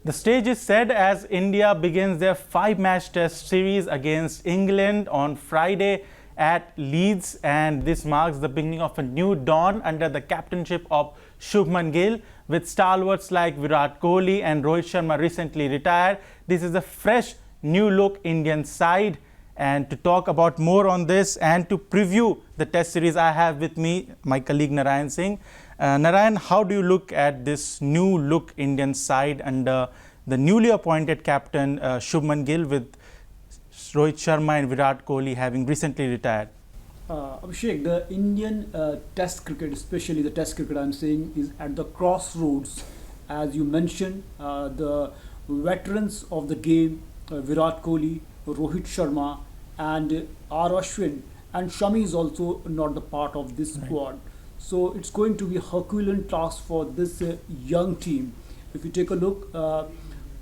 The stage is set as India begins their 5-match test series against England on Friday at Leeds, and this marks the beginning of a new dawn under the captainship of Shubman Gill. With stalwarts like Virat Kohli and Rohit Sharma recently retired, this is a fresh new look Indian side. And to talk about more on this and to preview the test series, I have with me my colleague Narayan Singh. Narayan, how do you look at this new look Indian side under the newly appointed captain Shubman Gill, with Rohit Sharma and Virat Kohli having recently retired? Abhishek, the Indian test cricket, especially the test cricket I'm saying, is at the crossroads. As you mentioned, the veterans of the game, Virat Kohli, Rohit Sharma and R. Ashwin, and Shami is also not the part of this squad. So it's going to be a Herculean task for this young team. If you take a look,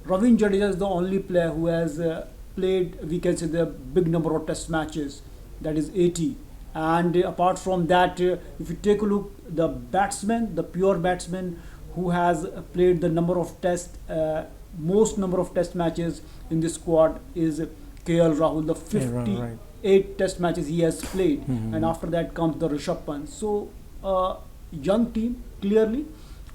Ravin Jadeja is the only player who has played, we can say, the big number of test matches, that is 80. And apart from that, if you take a look, the batsman, the pure batsman who has played the number of test, most number of test matches in this squad is KL Rahul, the 58 test matches he has played, and after that comes the Rishabh Pant. So young team clearly,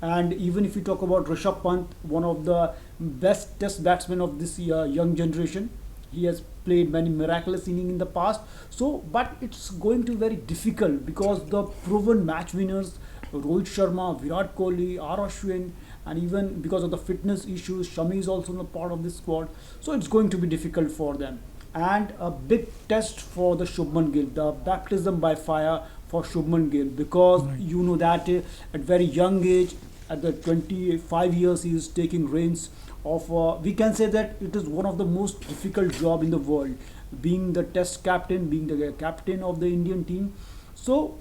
and even if you talk about Rishabh Pant, one of the best test batsmen of this young generation, he has played many miraculous innings in the past. So but it's going to be very difficult because the proven match winners Rohit Sharma, Virat Kohli, R. Ashwin, and even because of the fitness issues, Shami is also not part of this squad. So it's going to be difficult for them. And a big test for the Shubman Gill, the baptism by fire for Shubman Gill, because you know that at very young age, at the 25 years, he is taking reins of, we can say that it is one of the most difficult job in the world, being the test captain, being the captain of the Indian team. So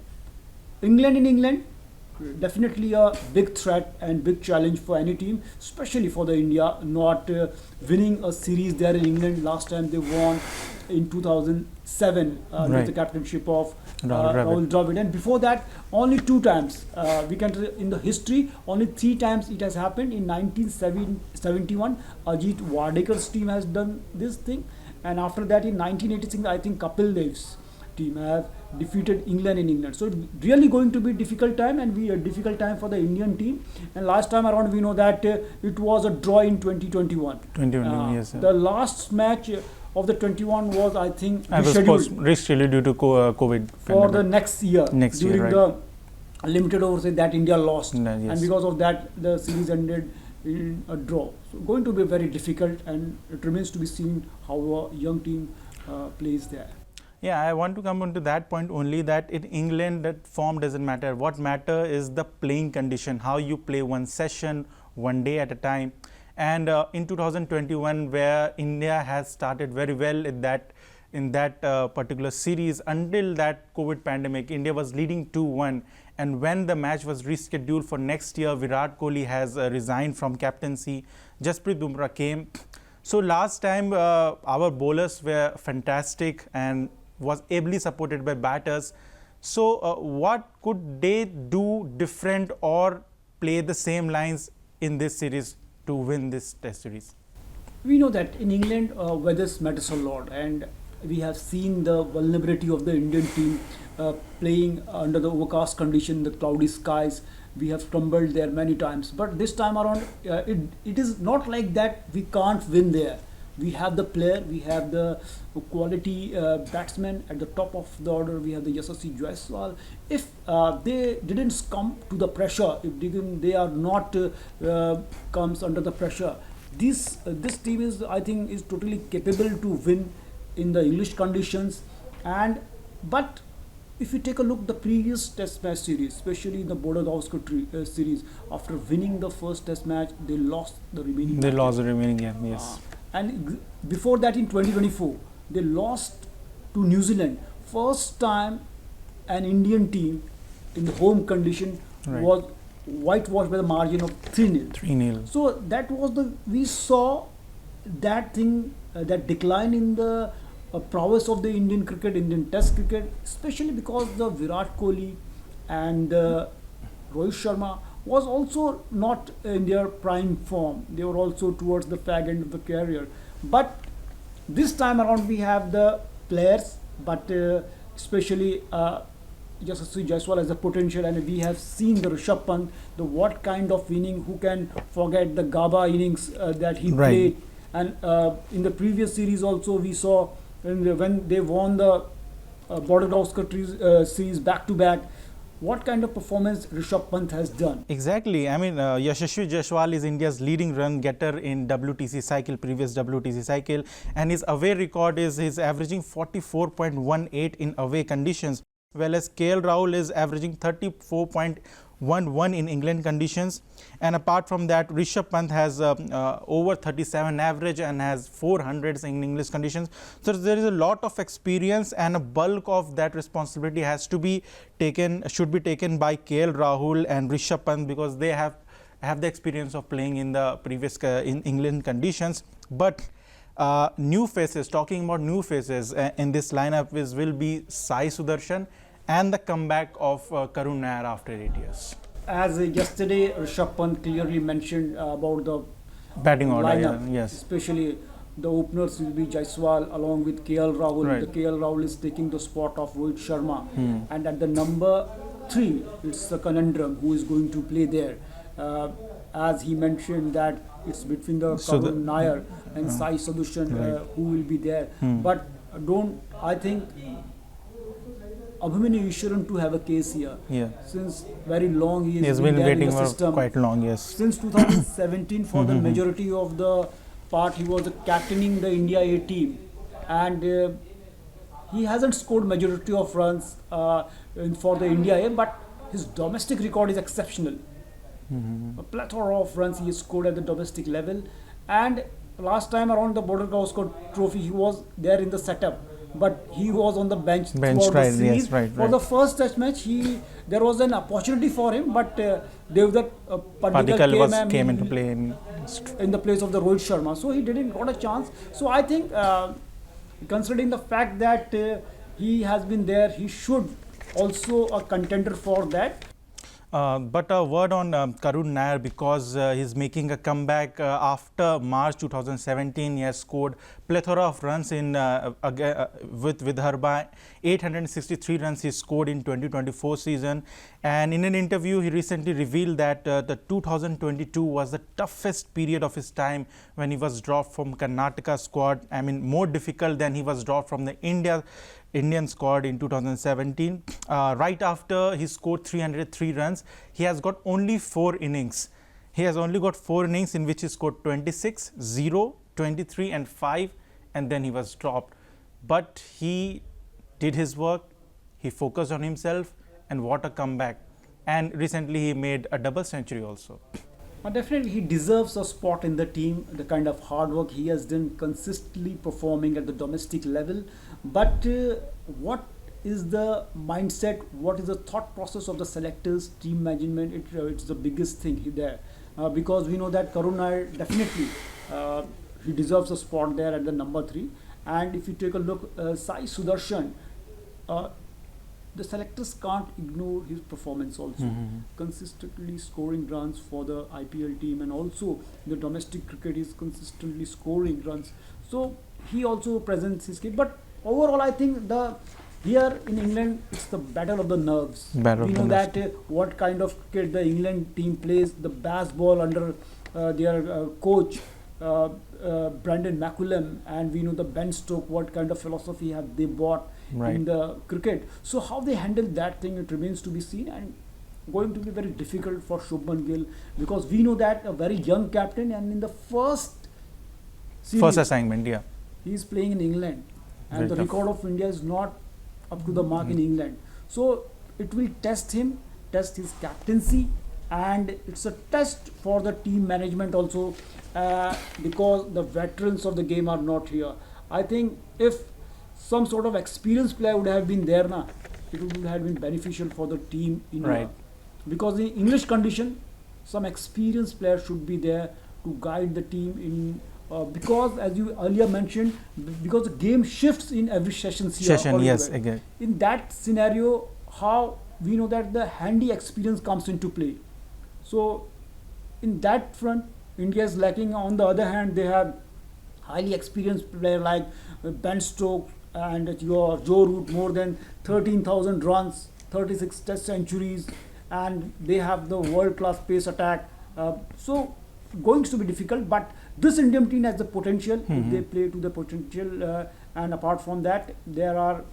England in England, definitely a big threat and big challenge for any team, especially for the India not winning a series there in England. Last time they won in 2007 with the captainship of Rahul Dravid, and before that only 2 times. We can, in the history, only 3 times it has happened. In 1971, Ajit Wadekar's team has done this thing, and after that in 1986, I think Kapil Dev's team have defeated England in England. So it's really going to be a difficult time, and be a difficult time for the Indian team. And last time around, we know that it was a draw in 2021. Yes, sir. The last match of the 21 was, I think, rescheduled due to COVID for the next year. During the limited overs that India lost, yes. And because of that, the series ended in a draw. So going to be very difficult, and it remains to be seen how a young team plays there. Yeah, I want to come on to that point only, that in England that form doesn't matter. What matter is the playing condition, how you play one session, one day at a time. And in 2021, where India has started very well in that particular series, until that COVID pandemic, India was leading 2-1. And when the match was rescheduled for next year, Virat Kohli has resigned from captaincy. Jasprit Bumrah came. So last time our bowlers were fantastic and was ably supported by batters. So what could they do different or play the same lines in this series to win this test series? We know that in England, weather matters a lot, and we have seen the vulnerability of the Indian team playing under the overcast condition, the cloudy skies. We have stumbled there many times, but this time around, it is not like that we can't win there. We have the player, we have the quality batsmen at the top of the order. We have the Yashasvi Jaiswal. If they didn't succumb to the pressure, if they are not comes under the pressure, this team is, I think, is totally capable to win in the English conditions. But if you take a look the previous test match series, especially in the Border Gavaskar series, after winning the first test match, they lost the remaining. They lost the remaining game, yes. And before that, in 2024, they lost to New Zealand. First time an Indian team in the home condition was whitewashed by the margin of 3-0. 3-0. So that was we saw that thing, that decline in the prowess of the Indian cricket, Indian test cricket, especially because the Virat Kohli and Rohit Sharma was also not in their prime form. They were also towards the fag end of the career. But this time around we have the players, but especially Yashasvi Jaiswal has the potential, and we have seen the Rishabh Pant, the what kind of inning, who can forget the Gaba innings that he played. And in the previous series also we saw when they won the Border Gavaskar series back to back, what kind of performance Rishabh Pant has done. Exactly. I mean, Yashasvi Jaiswal is India's leading run getter in WTC cycle, previous WTC cycle, and his away record is he's averaging 44.18 in away conditions, whereas KL Rahul is averaging 34.11 in England conditions. And apart from that, Rishabh Pant has over 37 average and has 400s in English conditions. So there is a lot of experience, and a bulk of that responsibility has to be taken, should be taken by KL Rahul and Rishabh Pant, because they have the experience of playing in the previous in England conditions. But new faces, talking about new faces in this lineup will be Sai Sudharsan and the comeback of Karun Nair after 8 years. As yesterday Rishabh Pant clearly mentioned about the batting order, lineup, yes. Especially the openers will be Jaiswal along with KL Rahul. Right. The KL Rahul is taking the spot of Rohit Sharma. And at the number 3, it's the conundrum who is going to play there. As he mentioned that it's between the Karun Nair and Sai Sudharsan who will be there. But I think Abhimanyu Ishwaran to have a case here. Yeah. Since very long he has been waiting for quite long, yes. Since 2017 for the majority of the part he was captaining the India A team, and he hasn't scored majority of runs for the India A, but his domestic record is exceptional. A plethora of runs he has scored at the domestic level, and last time around the Border Gavaskar Trophy he was there in the setup, but he was on the bench throughout the series. Yes, for the first test match there was an opportunity for him, but Devdutt Padikkal came into play in the place of the Rohit Sharma, so he didn't got a chance. So I think considering the fact that he has been there, he should also a contender for that. But a word on Karun Nair, because he's making a comeback after March 2017. He has scored plethora of runs in with Vidarbha. 863 runs he scored in 2024 season. And in an interview, he recently revealed that the 2022 was the toughest period of his time when he was dropped from Karnataka squad. I mean, more difficult than he was dropped from the Indian squad in 2017. Right after he scored 303 runs, he has got only 4 innings. He has only got 4 innings in which he scored 26, 0, 23 and 5, and then he was dropped. But he did his work, he focused on himself, and what a comeback. And recently he made a double century also. Definitely he deserves a spot in the team, the kind of hard work he has done, consistently performing at the domestic level. But what is the mindset, what is the thought process of the selectors, team management? It's the biggest thing there, because we know that Karun Nair definitely he deserves a spot there at the number 3. And if you take a look, Sai Sudharsan, the selectors can't ignore his performance also. Consistently scoring runs for the IPL team, and also the domestic cricket is consistently scoring runs. So he also presents his kit. But overall I think here in England it's the battle of the nerves. We know that what kind of cricket the England team plays, the Bazball under their coach Brandon McCullum, and we know the Ben Stokes, what kind of philosophy have they brought in the cricket. So how they handle that thing, it remains to be seen, and going to be very difficult for Shubman Gill, because we know that a very young captain, and in the first assignment, he is playing in England, and the record of India is not up to the mark in England. So it will test him, test his captaincy, and it's a test for the team management also, because the veterans of the game are not here. I think if some sort of experienced player would have been there, it would have been beneficial for the team in because in English condition, some experienced player should be there to guide the team in. Because as you earlier mentioned, because the game shifts in every session. Yes, again. In that scenario, how we know that the handy experience comes into play. So in that front, India is lacking. On the other hand, they have highly experienced player like Ben Stokes and your Joe Root, more than 13,000 runs, 36 test centuries, and they have the world-class pace attack. So going to be difficult, but this Indian team has the potential if they play to the potential. And apart from that, there are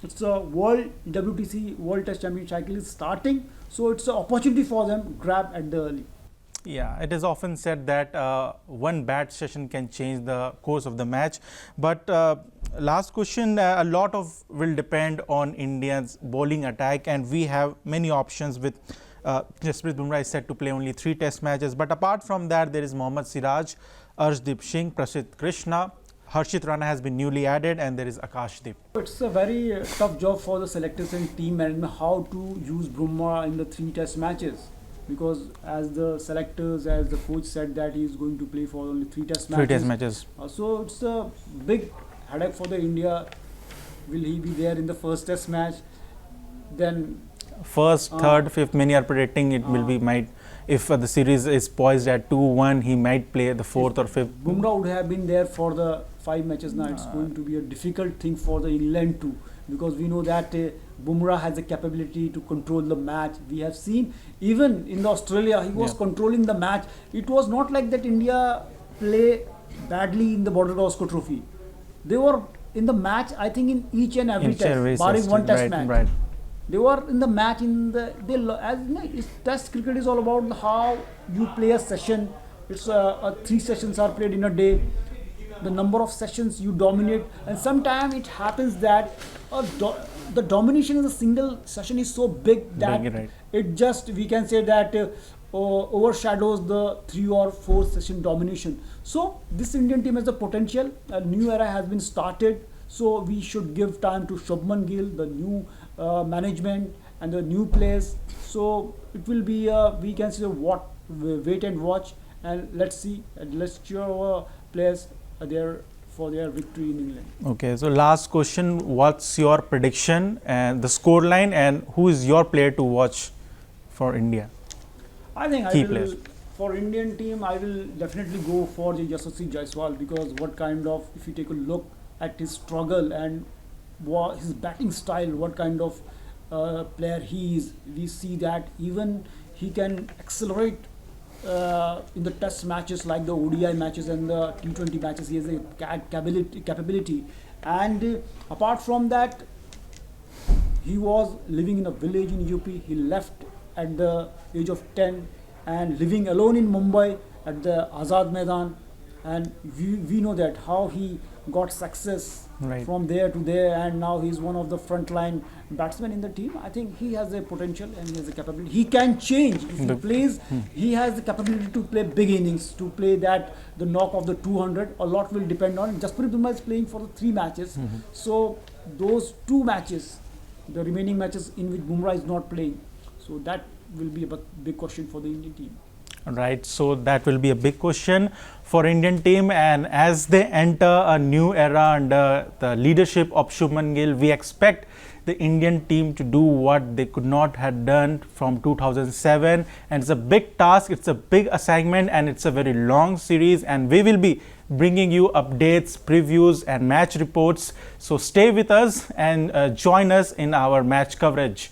it's a world WTC World Test Champion cycle is starting, so it's an opportunity for them grab at the early. Yeah, it is often said that one bad session can change the course of the match. But last question, a lot of will depend on India's bowling attack, and we have many options with Jasprit Bumrah is set to play only 3 test matches. But apart from that, there is Mohammad Siraj, Arshdeep Singh, Prasidh Krishna, Harshit Rana has been newly added, and there is Arshdeep. It's a very tough job for the selectors and team management how to use Bumrah in the 3 test matches. Because as the selectors, as the coach said that he is going to play for only 3 test matches. 3 test matches. So it's a big headache for the India. Will he be there in the first test match? Then first, third, fifth, many are predicting it will be might. If the series is poised at 2-1, he might play the 4th or 5th. Bumrah would have been there for the 5 matches now. It's going to be a difficult thing for the England too, because we know that Bumrah has the capability to control the match. We have seen even in Australia, he was controlling the match. It was not like that India play badly in the Border Gavaskar Trophy. They were in the match, I think, in each and every test, barring one test match. Right. They were in the match in the Test cricket is all about how you play a session. It's 3 sessions are played in a day. The number of sessions you dominate, and sometimes it happens that the domination in a single session is so big that it just, we can say that overshadows the 3 or 4 session domination. So this Indian team has the potential. A new era has been started, so we should give time to Shubman Gill, the new management and the new players. So it will be we can say wait and watch, and let's see, and let's cheer our players there for their victory in England. Okay, so last question, what's your prediction and the score line, and who is your player to watch for India? I think Key players. For Indian team, I will definitely go for the Yashasvi Jaiswal, because what kind of, if you take a look at his struggle and his batting style, what kind of player he is, we see that even he can accelerate in the test matches like the ODI matches and the T20 matches. He has a capability. And apart from that, he was living in a village in UP. He left at the age of 10 and living alone in Mumbai at the Azad Maidan, and we know that how he got success from there to there, and now he's one of the frontline batsmen in the team. I think he has a potential and he has a capability. He can change if he plays. He has the capability to play big innings, to play that the knock of the 200. A lot will depend on it. Jasprit Bumrah is playing for the 3 matches, so those 2 matches, the remaining matches in which Bumrah is not playing, so that will be a big question for the Indian team. Right, so that will be a big question for Indian team, and as they enter a new era under the leadership of Shubman Gill, we expect the Indian team to do what they could not have done from 2007, and it's a big task, it's a big assignment, and it's a very long series, and we will be bringing you updates, previews and match reports. So stay with us and join us in our match coverage.